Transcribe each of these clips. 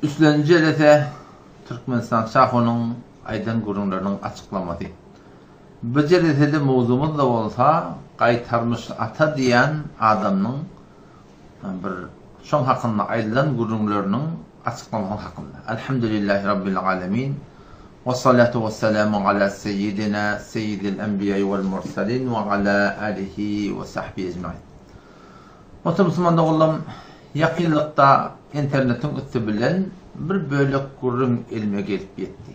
Üslencelete Türkmenistan Şaho'nun aydın gurunlarının açıklaması. Becereteli mevzumuz da olsa qaytarmış ata diyen adamın bir son hakkında aydın gurunlarının açıklaması hakkında. Elhamdülillahi Rabbil alemin. Ve salatu ve selamu ala seyyidina seyyidil enbiya vel mursalin ve ala alihi ve sahbihi ecmaîn. Müslüman oğlum, yakınlıkta internetin üstü bilen bir bölük gurrun ilme gelip yetti.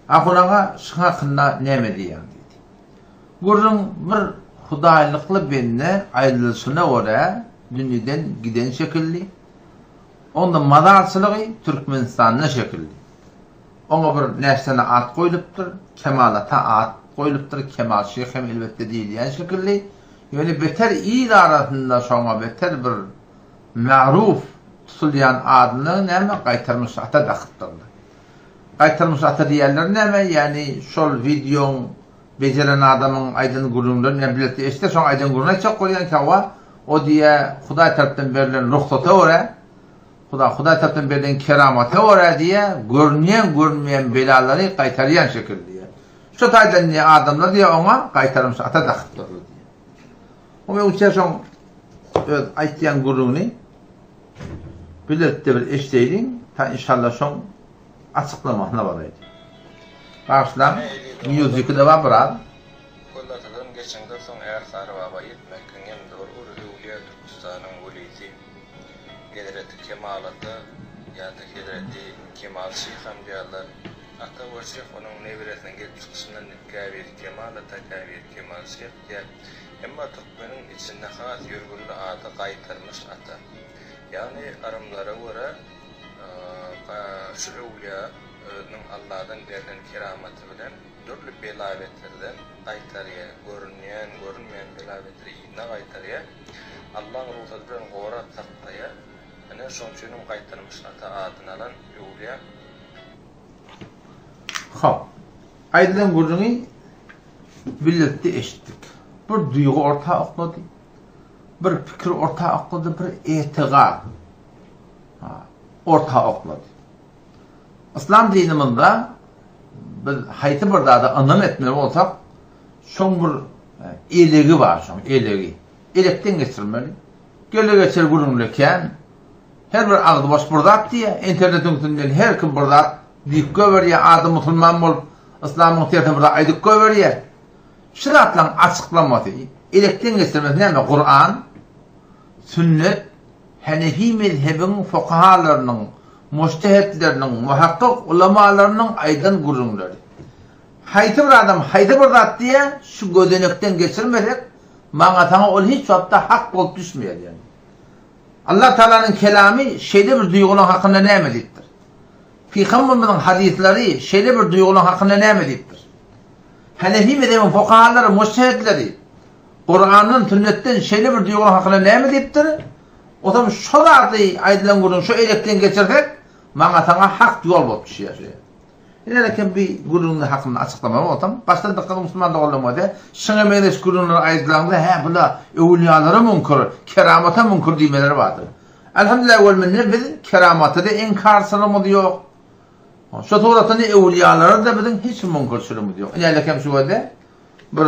Akunağa şu hakkında neme diyen dedi. Gurrun bir hudaylıklı benine ayrılışına oraya dünyadan giden şekilli. Onda madarçılığı Türkmenistan'na şekilli. Ona bir nesene at koyuluptur, kemalata at koyuluptur, kemal şeyhem elbette değil yani şekilli. Yani beter iyi arasında sonra beter bir ma'ruf tutulayan adını neme qaytarmış ata dağıttırdı. Qaytarmış ata diyenler neme yani şol videon beceren adamın aydın gururundan ne bileti işte son aydın gururuna çok koyan kava o diye Huday tarafından verilen ruhsata oraya Huday tarafından verilen keramata oraya diye görünmeyen belaları qaytarayan şekilde diye. Şu taydan diye adamlar diye ona qaytarmış ata dağıttırdı diye. O ve uçer son aytlayan gururunu bilette bir eşleyin ta inşallah son açıklamasına varaydı. Başlam müziği de var bırak. Kollatalım geçende son eğer sarı baba yetmekin hem doğru Uluya Türkistan'ın velisi Gedreti Kemalat'ı ya da Gedreti Kemal Şeyh'am diyorlar. Hatta o Şeyh onun neviresinden gelip çıkışından Gavir Kemal'ata Gavir Kemal Şeyh diye ama Türkmen'in içinde has yürgünlü adı qaytarmış ata. Yani arımlara göre şu Ulu'nun Allah'dan verilen keramatı bilen dörtlü belavetlerden qaytarıya, görünmeyen belavetleri iyine qaytarıya Allah'ın ruhsatı bilen gora taktaya yani şonçunun qaytarmış ata adını alan Ulu'ya. Hop. Aydın gurrunu birlikte eşittik. Bir duygu orta akladı, bir fikir orta akladı, bir etiqad orta akladı. İslam dinimizde biz hayti bir da anlam etmeli olsak, son bir elegi var, son elegi. Elekten geçirmeli. Göle geçir gurunluyken, her bir ağdı boş burdat diye, internetin üstünden her kim burdat deyip görüyor, adı Müslüman bulup, İslam'ın tiyatını burada aydık görüyor. Şıratla açıklaması, elekten geçirmesi neymi? Kur'an, sünnet, Hanefi mezhebinin fukahalarının, mujtehitlerinin, muhakkik ulamalarının aydın gururları. Hayti bir adam, hayti bir zat diye şu gözenekten geçirmeyerek, manatana ol hiç vakitte hak olup düşmüyor yani. Allah Teala'nın kelami şeyde bir duygunun hakkında ne emediktir? Peygamberimizin hadisleri şeyde bir duygunun hakkında ne emediktir? Hanefi mezhebinin fukahaları, mujtehitleri, Kur'an'ın sünnetten şeyde bir duygunun hakkında ne emediktir? O zaman şu da aydın gurun, şu elekten geçirsek, manatana hak yol olup düşüyor. Yani bir gurunun hakkında açıklamam o zaman. Başta dikkat Müslüman da olmadı. Şuna meyleş gurunları aydınlarında, bula evliyalara münkür, keramata münkür demeleri vardır. Elhamdülillah velminne biz keramatı da inkarsılımı diyor. Şu tuğratını evliyalara da bizim hiç münkursülümü diyor. Yani şu vade bir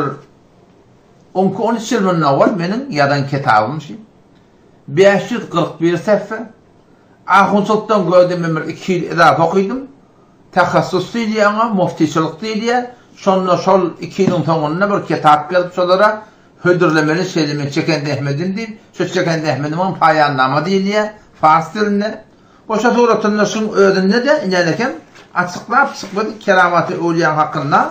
12-13 yılın evvel benim yadan kitabım şey. 541 sayfa. Ahun Sultan gördüm bir 2 yıl edafa okudum. Tahassus diye ama muftiçilik diye. Sonra sol 2 yılın sonunda bir kitap gelip sonra Hüdürlemeli Selim'in Çekendi Ahmet'in değil. Şu Çekendi Ahmet'in payannama diye Fars dilinde. O şaturatın şun ödünde de inelekem açıklayıp çıkmadı keramat-ı Evliya hakkında.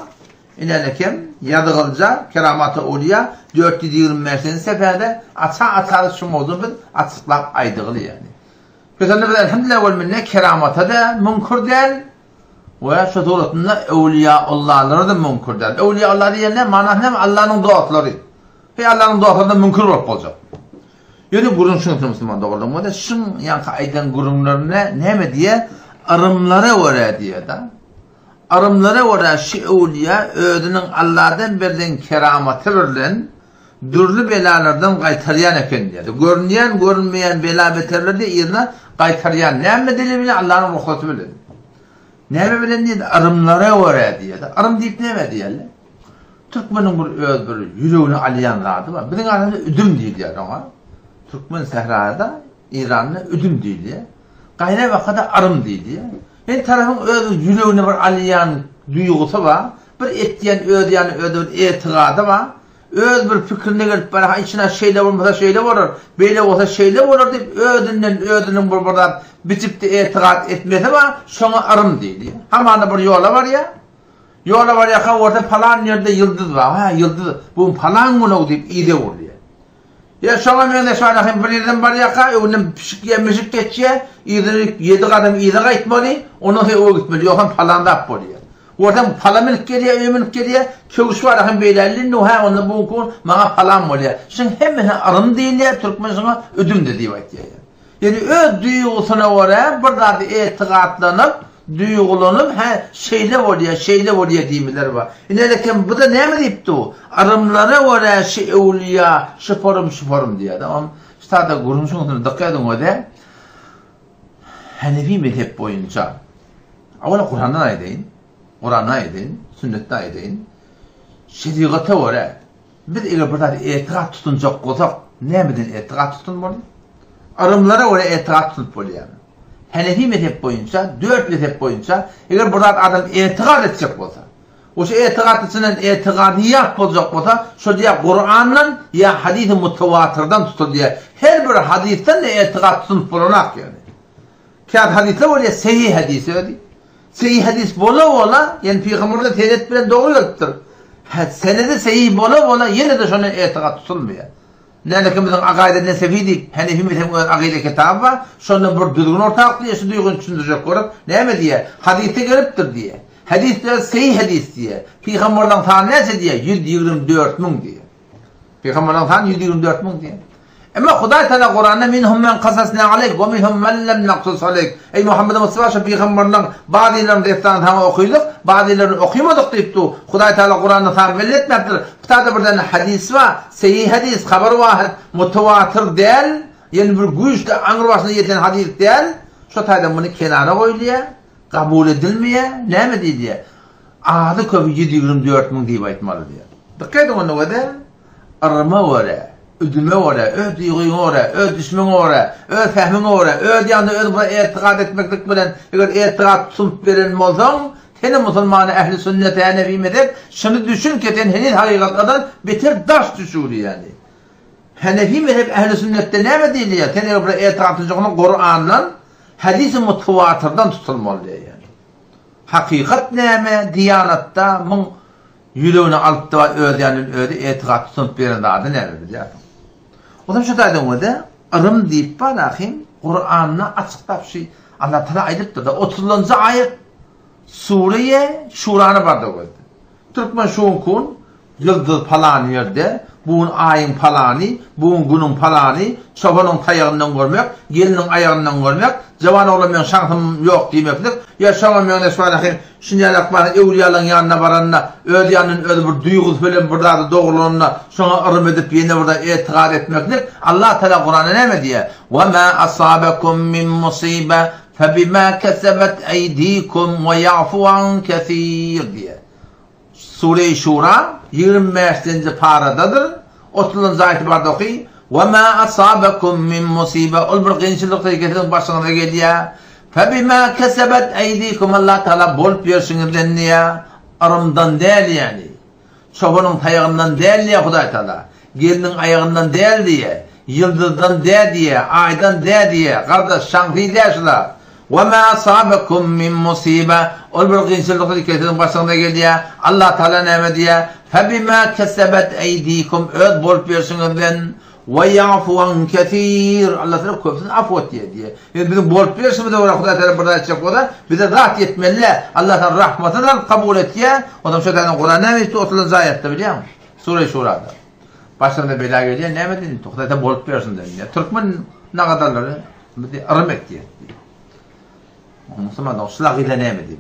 İnelekem yadığılca keramat-ı Evliya 420 seferde açarız şu mevzunu açıklayıp aydığılı yani. Mesela biz elhamdülillah velminne keramata da münkur değil ve şaturatında Evliya Allah'ları da münkur değil. Evliya Allah diye ne? Manah ne? Allah'ın duatları. Ve Allah'ın duatlarında münkur olup olacak. Yani gurun şunu Müslüman doğrulam o da şun yankı aydın gurunlarına ne mi diye arımlara oraya diye da arımlara oraya şu evliya ödünün Allah'dan verdiğin keramatı verilen dürlü belalardan qaytaryan eken diýdi. Görünýän, görünmeýän bela beterleri ýerine qaytaryan. Näme dili bilen Allah'ın ruhsaty bilen. Näme bilen diýdi? Arymlara görä diýdi. Arym diýip näme diýerler? Türkmenin bir öz bir ýüregini alýan zady bar. Biziň arada üdüm diýdiler ona. Türkmen sehrada İran'da üdüm diýdiler. Gaýra wagtda arym diýdiler. Her tarafın öz ýüregini bir alýan duýgusy bar. Bir etdiýän öz etiqady bar. Öz bir fikirine gelip bana içine şeyle olmasa şeyle olur, böyle olsa şeyle olur deyip özünden bir buradan bitip de etiqat etmesi var, şuna arım deydi. Hamanda bir yola var ya, orada falan yerde yıldız var, ha yıldız, bu falan bunu deyip iyide vurdu ya. Ya şuna meyne şuna bir yerden var ya, onun pişik yemişik geçiyor, yedi kadem iyide gitmeli, ondan sonra o gitmeli, yoksa falan da yapmalı ya. Oradan palamılık geliyor, ömürlük geliyor. Köğüş var akın beylerli, nuha onu bu okun, bana palam oluyor. Şimdi hemen arım değil ya, Türkmen sana ödüm dediği vakit ya. Yani öz duygusuna oraya, burada da etiqatlanıp, duygulanıp, şeyle oluyor deyimler var. Yani bu da ne mi deyipti o? Arımlara oraya evliya, şıforum diye. Tamam. İşte da kurumşun dikkat edin o da. Hanefi mezhep boyunca, avvela Kur'an'dan aydeyin, sünnetten aydeyin, şeriata göre biz eğer burada etiqat tutunacak olsak, ne midin etiqat tutunmalı? Arımlara göre etiqat tutunup oluyor yani. Hanefi mezhep boyunca, 4 mezhep boyunca, eğer burada adam etiqat edecek olsa, o şey etiqat içinden etiqadiyat olacak olsa, şu diye Kur'an'dan ya hadis-i mutavatırdan tutuluyor. Her bir hadisten de etiqat tutunup olunak yani. Kâd hadisler oluyor, sahih hadisi öyle. Sahih hadis bola yani Peygamber'de teyit bilen doğru yoktur. Senede sahih bola yine de şuna etiqat tutulmuyor. Nâleke bizim akaide nesefidik, Hanefi mezhebinin akaide kitabı var. Şuna bir düzgün ortaklığı yaşı duygun düşündürecek olarak ne mi diye? Hadiste geliptir diye. Hadis de sahih hadis diye. Peygamber'den tanesi diye 124.000 diye. Peygamber'den tan 124.000 diye. Ama Huday Teala Kur'an'da minhum men qasasna aleyk ve minhum men lem naqsus aleyk. Ey Muhammed Mustafa şu Peygamber'den bazılarını defterini tamam okuyorduk, bazılarını okuyamadık deyipti. Huday Teala Kur'an'da tamam belletmektir. Burada bir tane hadis var, sahih hadis, haber var, mutawatir değil, yani bir güçlü anır başına yeten hadis değil. Şu taydan bunu kenara koyuluyor, kabul edilmiyor, ne mi diyor? Adı köpü 724.000 deyip aytmalı diyor. Dikkat edin onu kadar, arama var ya. Ödüme ora, öz duyguğuna ora, öz düşmana ora, öz fehmine ora, öz yanında öz buna etiqat etmeklik bilen, eğer etiqat tutup veren olsan, seni Müslümanı ehli sünnete Hanefi mezhep, şunu düşün ki sen henüz hakikatlardan beter daş düşür yani. Hanefi mezhep ehli sünnette ne mi değil ya? Sen eğer buna etiqat tutacağını Kur'an'la, hadis-i mutavatırdan tutulmalı yani. Hakikat ne mi? Diyanatta, yüreğini alıp da öde etiqat tutup veren adı nedir ya? O da şu daydım o da, arım deyip bana Kur'an'la açıkta bir şey Allah Teala aydıptır da 30. ayet Suriye Şura'nı barda koydu. Türkmen şunkun yıldız falan yerde, buğun ayın falanı, buğun günün falanı, çobanın tayağından görmek, gelinin ayağından görmek, cavan olamayan şansım yok demektir. Yaşamamayan esvâlâhîm, şimdi yakmanın evliyaların yanına varanına, ödyanın öyle bir duygusu falan burada da doğruluğuna, sonra ırım edip yine burada etiqad etmektir. Allah Teala Kur'an'a ne mi diye? وَمَا أَصَابَكُمْ مِنْ مُصِيبَةٍ فَبِمَا كَسَبَتْ أَيْدِيكُمْ وَيَعْفُوَ عَنْ كَثِيرٍ diye. Sure-i Şura 25. paradadır. 30. ayet barda okuy. وَمَا أَصَابَكُمْ مِنْ مُصِيبَةٍ ol bir qiyinçilikte getirin başına da geliyor. فَبِمَا كَسَبَتْ أَيْدِيكُمْ Allah Teala bol piyorsunuzdan niye? Arımdan değil yani. Çobanın tayağından değil diye Huday Teala. Gelinin ayağından değil diye. Yıldızdan değil diye. Aydan değil diye. Kardeş şankı diyorlar. وَمَا أَصَابَكُمْ مِنْ مُصِيبَةٍ ol bir qiyinçilikte getirin başına da geliyor. Allah Teala ne mi diye? فَبِمَا كَسَبَتْ أَيْدِيكُمْ öz bol piyorsunuzdan وَيَعْفُوَ عَنْ كَثِيرٍ Allah Teala köpsünü affet diye. Yani bizim bol piyorsunuz da Huday Teala burada edecek o da bize rahat yetmeli. Allah Teala rahmetinden kabul et diye. O da şu tane Kur'an ne mi? 30. ayette biliyor musun? Sure-i Şura'da. Başlarında bela geliyor. Ne mi dedin? Huday Teala bol piyorsun dedin. Türkmen ne kadarları? Arımek diye. Müslüman da şu akide ne mi diye.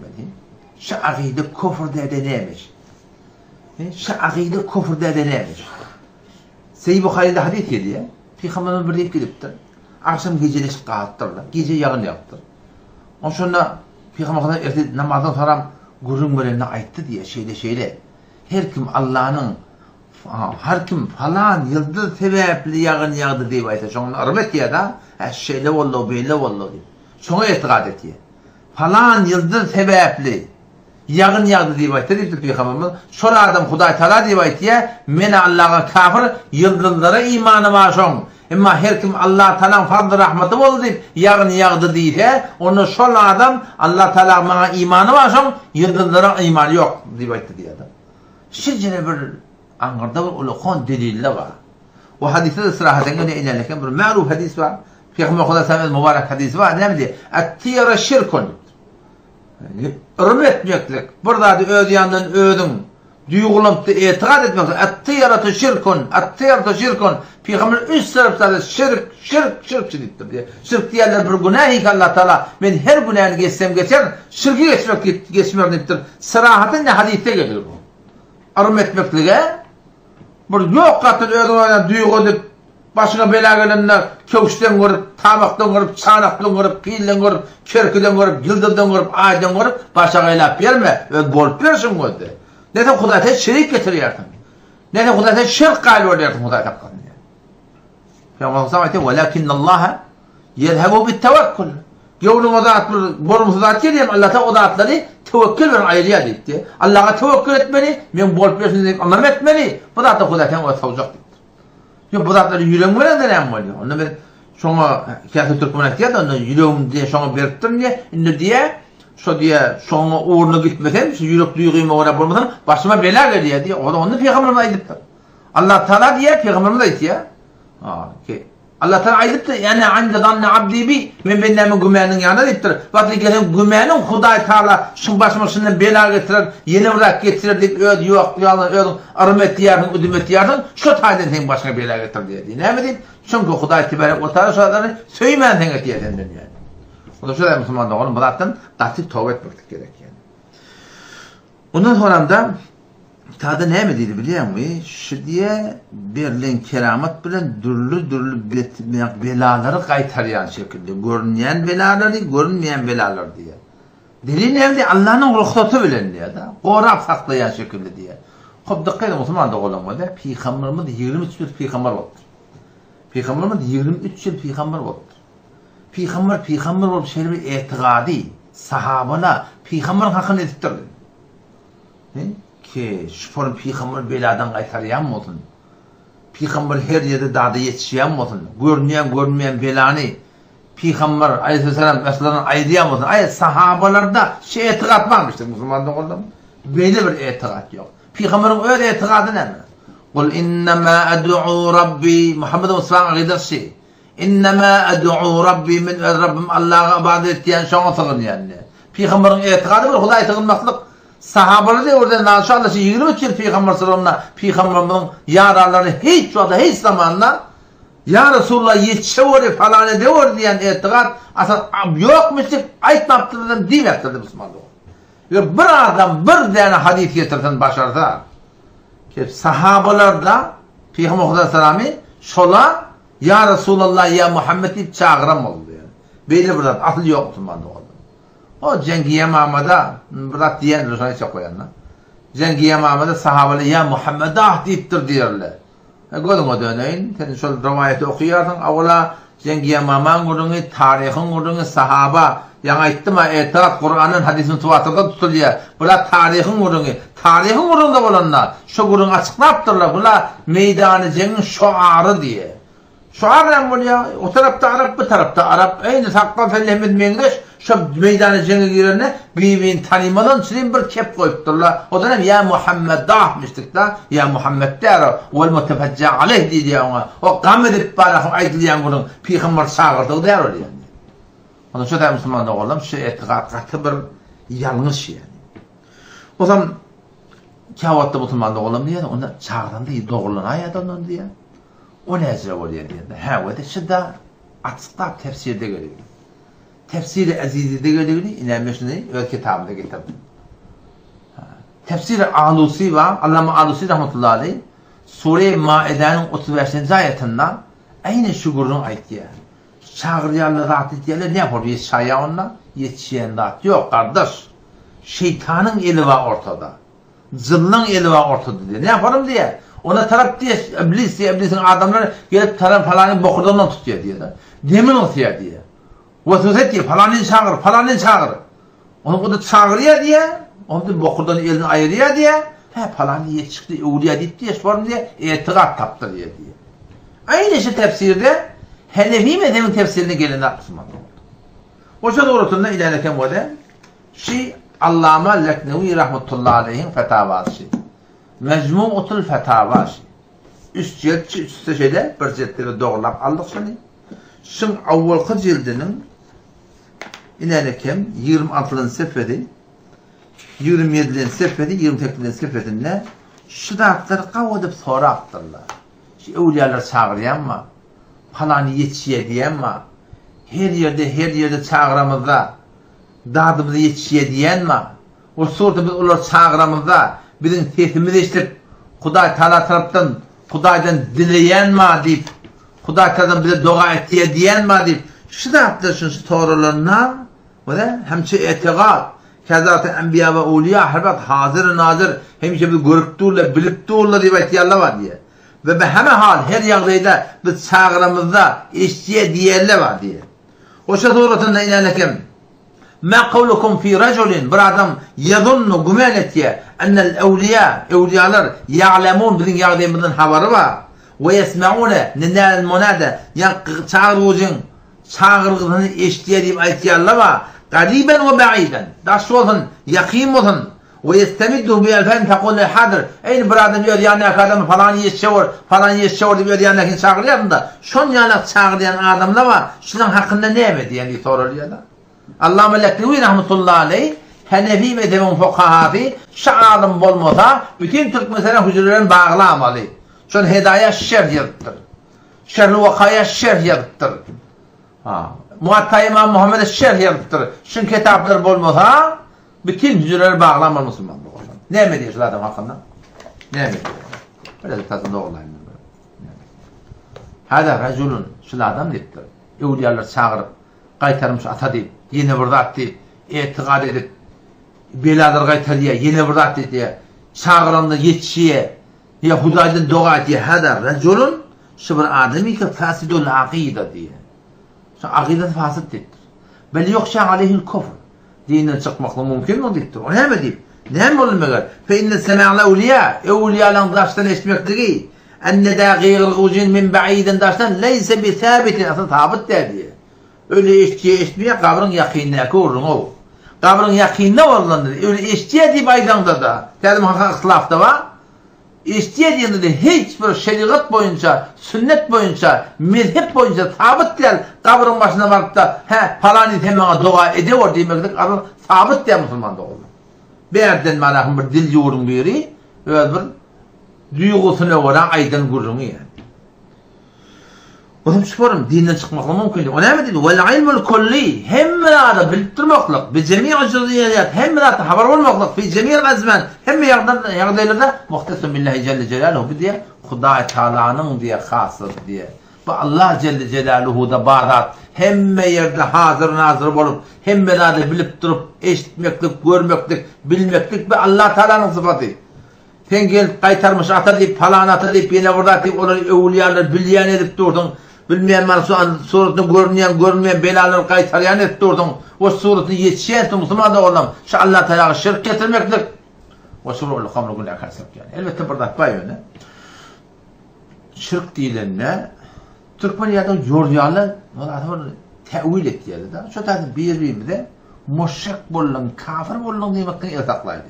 Şu akide küfür de neymiş? Şu akide küfür de neymiş? Sahih Bukhari'de hadis geliyor. Peygamberimiz bir deyip geliptir. Akşam geceleşip kalıptırlar. Gece yağın yaptır. Ondan sonra Peygamber ertesi namazdan sonra gurun bölümüne ayttı diye şeyle. Her kim Allah'ın her kim falan yıldız sebepli yağın yağdı diye aytı. Şonu armet ya da şeyle vallahi böyle vallahi. Şonu etiqad etiyor. Falan yıldız sebepli yağın yağdı diye aytı deyip Peygamberimiz. Şol adam Huday Teala diye aytıyor. Men Allah'a kafir yıldızlara imanı var şon. Ama her kim Allah Teala'nın fazla rahmeti oldu deyip yağın yağdı deyse onu şol adam Allah Teala bana imanı var şon yıldızlara imanı yok diye aytı diye adam. Şircene bir angarda bir ulukon delille var. O hadiste de sırahaten öyle ilerlerken bir ma'ruf hadis var. Peygamber Kuda Samet mübarek hadis var. Ne diyor? At-tiyara şirkun. Örmetmeklik. Burada da öd yandan ödün. Duygulanıp da itiqad etmek. At-tiyara şirkun. At-tiyara şirkun. Peygamber üç tarafta şirk deyiptir diye. Şirk diyenler bir günahı ki Allah Teala ben her günahını geçer şirki geçmiyor deyiptir. Sırahaten ne hadiste geliyor bu. Örmetmekliğe bir yok katıl ödün duygu deyip başına bela gelenler köküşten görüp, tabaktan görüp, çanaktan görüp, pilden görüp, kerkiden görüp, yıldızdan görüp, aydan görüp, başa gaylap verme, öd bolup versin koydu. Neden Huday'ta şerik getiriyorsun? Neden Huday'ta şirk gayrı oluyorsun Huday'ta yapkan diye. Peygamber sallallahu aleyhi ve sellem وَلَكِنَّ اللّٰهَ يَذْهَبُ بِالتَّوَكُّلِ Yavrum odat bir borumuz odat geliyem Allah'ta odatları tevekkül verin ayrıya deyipti. Allah'a tevekkül etmeli, men bolup versin deyip anlam etmeli. Bu da Huday'tan odat olacak deyipti. Yok bu zatları yüreğim veren de ne oluyor? Onu ben şuna kıyafet Türkmen'e diye de onu yüreğim diye şuna veriptim diye indi diye şuna uğruna gitmesem yürek duyguğuma uğruna bulmasam başıma bela geliyor diye o da onu Peygamberime aydıptır. Allah Teala diye Peygamberime de aydı ya. Allah Teala aydıptır. Yani ande zanne abdi bi men bennemin gümenin yanında deyiptir. Bakın gelen gümenin Huday Teala şun başıma şundan bela getirir, yeni bırak getirir deyip öd yok öd armet diyarın, üdümet diyarın şu tayden senin başına bela getirir diye. Ne mi diyeyim? Çünkü Huday Teala ortaya şartlarını söylemeyen sen diye senden yani. O da şöyle Müslümanlar oğlum bıraktın, katip tövbe etmek gerek yani. Ondan sonra da tadı ne mi dedi biliyor musun? Şu diye verilen keramet bilen dürlü belaları kaytarıyan şekilde. Görünmeyen belaları, görünmeyen belalar diye. Delil ne? Allah'ın ruhsatı bilen diye da. Korap saklayan şekilde diye. Hop dikkatli Müslüman da olamadı. Peygamberimiz 23 yıl peygamber oldu. Peygamberimiz 23 yıl peygamber oldu. Peygamber olup şöyle bir etiqadi sahabana peygamberin hakkını ediptirdi. Ki şu peygamber beladan kaytarıyan mı olsun? Peygamber her yerde dağda yetişiyen mi olsun? Görünmeyen belanı Peygamber aleyhisselam mesela aydiyan mı olsun? Sahabalarda etiqad varmıştır Müslümanlık oldu mu? Böyle bir etiqad yok. Peygamberin öyle etiqadı ne mi? Kul innema ed'u Rabbi Muhammed Musa'nın gidersi. İnnemâ ed'u Rabbi min Rabbim Allah'a ibadet ettiyen şuna sığın yani. Peygamberin etiqadı var, Huday sığınmaklık. Sahabaları da orada naşallah 23 yıl Peygamber sallallahu Peygamberin yaraları hiç zamanla ya Resulullah yetişiyor falan ediyor diyen etiqad asıl yokmuştuk aytmaptırdım demektirdi Müslümanlar. Ve bir adam bir tane hadis getirsin başarsa ki sahabalar da Peygamber sallallahu şola ya Resulallah ya Muhammed deyip çağıram oldu yani. Böyle bir asıl yok Müslümanlar oldu. O Cengiye Mahmud'a bırak diyen Resulü'ne çok koyanlar. Cengiye Mahmud'a sahabalı ya Muhammed deyiptir diyorlar. Görün o döneyin. Sen şu rivayeti okuyordun. Avla Cengiye Mahmud'un kurduğunu, tarihin kurduğunu sahaba. Yani ettim ha etiqad Kur'an'ın hadisin tuvatında tutuluyor. Bula tarihin kurduğunu. Tarihin kurduğunda olanlar. Şu kurduğunu açıklayıptırlar. Bula meydanı cengiz şuarı diye. Şuar ne oluyor? O tarafta Arap, bu tarafta Arap. Aynı saklan Fellehmet Mengeş. Şu meydanı cengiz yerine birbirini tanımadan için bir kep koyupturlar. O dönem ya Muhammed dağıtmıştık da. Ya Muhammed der. Vel mutefecca aleyh diye ona. O gam edip bana aydılayan bunun Peygamber çağırdığı der oluyor. Onun şu da Müslümanlar oğlum şu etiqad katı bir yanlış yani. O zaman kavatta Müslümanlar oğlum diye ona çağıran diye doğrulanan ayadan diye. O nezre oluyor diye. Ha ve de şu da açıklayıp tefsirde geliyor. Tefsir-i Azizi'de geliyor. İnanmışsın öyle kitabında getirdim. Tefsir-i Alusi var. Allame Alusi rahmetullahi aleyh. Sure-i Maide'nin 35. ayetinde aynı şugurun ayetiye. Çağırıyarlı zat etiyeler ne yapar? Şaya onunla yetişen zat. Yok kardeş. Şeytanın eli var ortada. Zıllın eli var ortada diye. Ne yaparım diye. Ona taraf diye iblisin adamları gelip taraf falanın bokurdan tutuyor diye. Demin tutuyor diye. Vasıfet diye falanın çağır. Onu burada çağırıyor diye. Onu bokurdan elini ayırıyor diye. Falanı yetişti, evliya diye sorun diye. İtikat taptı diye. Aynı şey tefsirde Hanefi mezhebinin tefsirine gelin Müslüman oldu. Oşa doğrultusunda ilerlerken bu da Allame Leknevi rahmetullahi aleyhin fetavası. Mecmu'utul fetavası. Üst şeyde bir ciltleri doğrulap aldık şunu. Şun avvalki cildinin ilerlerken 26. seferi 27. seferi 28. seferinde şu dağıtları kavudip sonra attırlar. Evliyalar çağırayan mı? Falanı yetişiye diyen mi? Her yerde çağıramızda dağdımızı yetişiye diyen mi? O sorda biz onlar çağıramızda bizim sesimizi işitip Huday Teala taraftan Huday'dan dileyen mi deyip Huday Teala'dan bize dua ettiye diyen mi deyip şu dağıtları şu doğrularına hemçe etiqat Kazat enbiya ve awliya harbat hazır nazır hemşe bir görüp durla bilip durla diye etiyalla var diye. Ve be hemen hal her yağdayda biz çağrımızda işçiye diyerle var diye. O şey doğrultusunda ilerlerken ma kavlukum fi raculin bir adam yadunnu gümen etiye ennel evliyalar ya'lemun bizim yağdayımızın haberi var ve yesme'une ninel munada yani çağırgızını işçiye deyip etiyalla var. قريبا وبعيدا داشوهن يقيمهن ويستمده بألفان تقول حاضر أين برادم يقول يعني أكادم falan yetişiyor diyor yani lakin çağırıyor da şun yani çağıryan adamla var şunun hakkında ne emedi yani soruyor da Allame Leknevi rahmetullahi aleyh Hanefi mezhebinin fukahatı şa'adım bolmasa bütün Türk mesela hücrelerin bağlamalı şun hidayet şerh yazıttır şerh-i vakaya şerh yazıttır Muatta İmam Muhammed'e şerh yaptırır. Şun kitapları bolmasa bütün hücreleri bağlanmalı Müslüman olur. Ne emediyor şu adam hakkında? Ne emediyor? Böyle de tazında olayım. Hada raculun şu adam deyiptir. Evliyalar çağırıp qaytarmış ata deyip yeni burada at deyip etiqad edip belalar qaytar diye yeni burada at diye çağıranda yetişiye ya Huday'dan dua et diye hada raculun şu bir ademi ki fasidul aqida diye. Akidesi fasıttır. Bel yokşa aleyhil kufr. Dinden çıkmakla mümkün mü deyiptir. O ne mi deyip? Ne mi olmalı? Fe inne sema'la evliya. Evliyalan daştan eşitmektir. Enne da gıyrıgıcın min ba'iden daştan leyse bi sabitin. Aslında sabit der diye. Öyle eşitmeye kabrın yakinine korun o. Kabrın yakinine olandır. Öyle eşitmeye deyip aydanda da. Dedim haka ıslaf da var. İstediğinde de hiçbir şeriat boyunca, sünnet boyunca, mezhep boyunca sabit değil. Kabrın başına varıp da falan hemen dua ediyor demektir. Kabr sabit değil Müslüman da olur. Bir yerden manahım bir dil yoğurun biri, öyle bir duygusuna olan aydın gurrunu yani. Oğlum sporum dinden çıkmakla mümkün değil. O ne mi dedi? Vel ilmul kulli hemmelerde bildirmeklik. Bi cemi'i cüziyat hemmelerde haber olmaklık. Fi cemi'il azman hemme yağdaylarda muhtesim billahi celle celaluhu diye Huday Teala'nın diye hasır diye. Bu Allah celle celaluhu da bağdat hemme yerde hazır nazır olup hemmelerde bilip durup eşitmeklik, görmeklik, bilmeklik ve Allah Teala'nın sıfatı. Sen gel qaytarmış ata deyip falan ata deyip yine burada deyip onları evliyalar bilyen edip durdun. Bilmeyen suretini görmeyen belaları qaytaryan edip durdun. O suretini yetişen Müslüman da oğlum. Şu Allah Teala'ya şirk getirmektir. O suretli kamru günah kasap yani. Elbette burada bayını. Şirk değilenle Türkmeniyada yoryalı tevil etti yani da. Şu tarzı birbirimize müşrik bolan, kafir bolan demekten yataklaydı.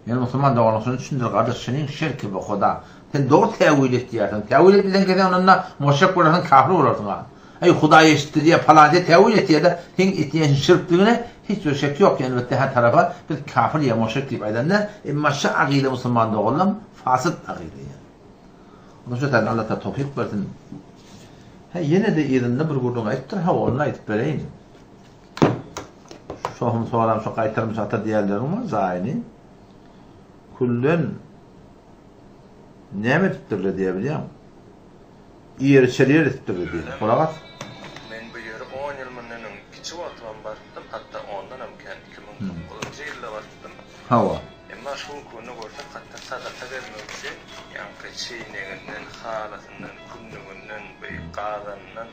Yani Müslüman da olmasını düşündür kardeş senin şirki bu Huda. Sen doğru tevil ettiyorsun. Tevil ettiğin kesen onunla müşrik bolan kafir olursun ha. Ay Huda'ya eşittir diye falan diye tevil ettiği da sen ettiğin şirkliğine hiçbir şek yok yani elbette her tarafa bir kafir ya müşrik deyip edenler maşa akide Müslüman da olan fasıt akide yani. Onun için Allah da tevfik versin. Yine de yerinde bir gurduğuna ettir ha onunla etip vereyim. Şohum soğaram şu qaytarmış ata diğerlerim var zayini. Kullun Näme tutturlar diye bilýär. Ýeri çeliýer tutturlar diye. Gulagat. Men bu ýere 10 ýyl mundan kiçi wagtym bardım, hatda ondan hem 2009-njy ýylda bardım. Hawa. Emma şu güni görsen hatda sadaka bermekçi, ýa-ni çeýnegenden, halatyndan, künnügünden, beýgadandan,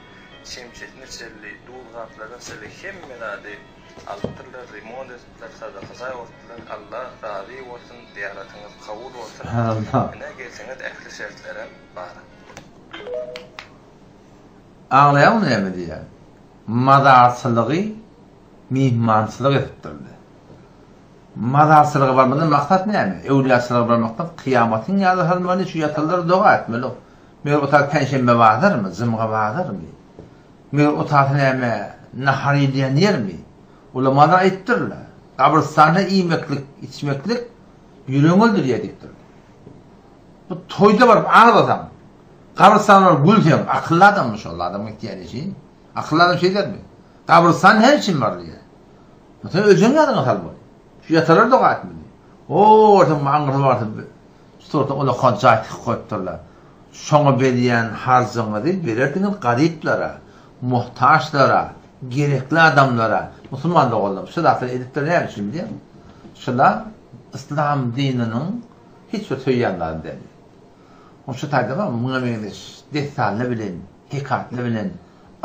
çemçetini selli, dulgatladan selli hemmedadi altylar, remont etdiler, sadaka saýwatdylar. Allah razy bolsun, diýaratyňyz kabul bolsun. Allah. Ene gelseňiz ähli şertlere bar. Ağlayan näme diýär? Madarçylygy mihmançylyk etdirdi. Madarçylygy barmadan maksat näme? Ewliýaçylygy barmakdan kıyamatyň ýaly halmany şu ýatylary doga etmeli. Mer otar penşembe bardyrmy? Zymga bardyrmy? Mer otar näme? Nahary diýen ýermi? Ulamada aýtdyrlar. Gabrystana iýmeklik, içmeklik ýüreňildir ýedikdir. Bu toýda barıp ağladan. Gabrystana gülsen akıllı adammış ol adam ihtiyacı. Akıllı adam şey der mi? Kabristan her için var diye. Mesela ölçen yadın atal bu. Şu yatalar da gayet mi? Ooo orada mağır vardı. İşte orada ona koncayet koyutturlar. Şonu beriyen harzını değil, verirdiniz gariplere, muhtaçlara, gerekli adamlara, Müslüman da oldum. Şudatlar edipler ne yapayım diye. Şuda İslam dininin hiçbir tüyyanlarını deniyor. Şu taýda var, muňa meňiş, detalny bilen, hikatly bilen,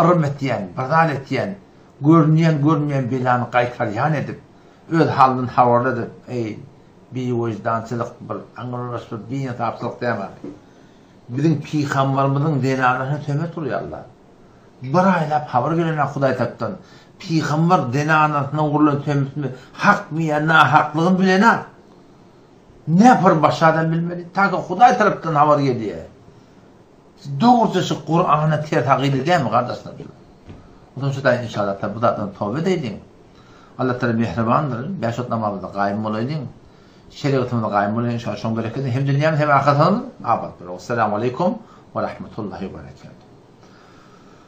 ırmet diýen, badalet diýen, görünýän belany gaýtarýan edip, öz halyny habarda edip, bir wejdançylyk, bir aňyraş bir diýen tapşyryk diýmär. Biziň peýgamberimiziň denalaryna tömet urýarlar. Bir aýlap habar gelen Hudaý tapdan, peýgamber denalaryna urulan tömetmi, hak mı ya nahaklygyny bilenär. Ne yapar başadan bilmeli? Ta ki Hudaý tarapdan habar gelýär. Doğrusu şu Kur'an'a terhaqil edýär mi kardeşler? Onuň şu da inşallah bu zatdan tövbe edin. Allah Teala mehribandyr. Beşot namazda gaýym boladyn. Şeriatymyzda gaýym boladyn inşallah şoň bereketli hem dünýämiz hem ahiretimiz abad bolar. Assalamu aleykum we rahmetullahi we berekatuh.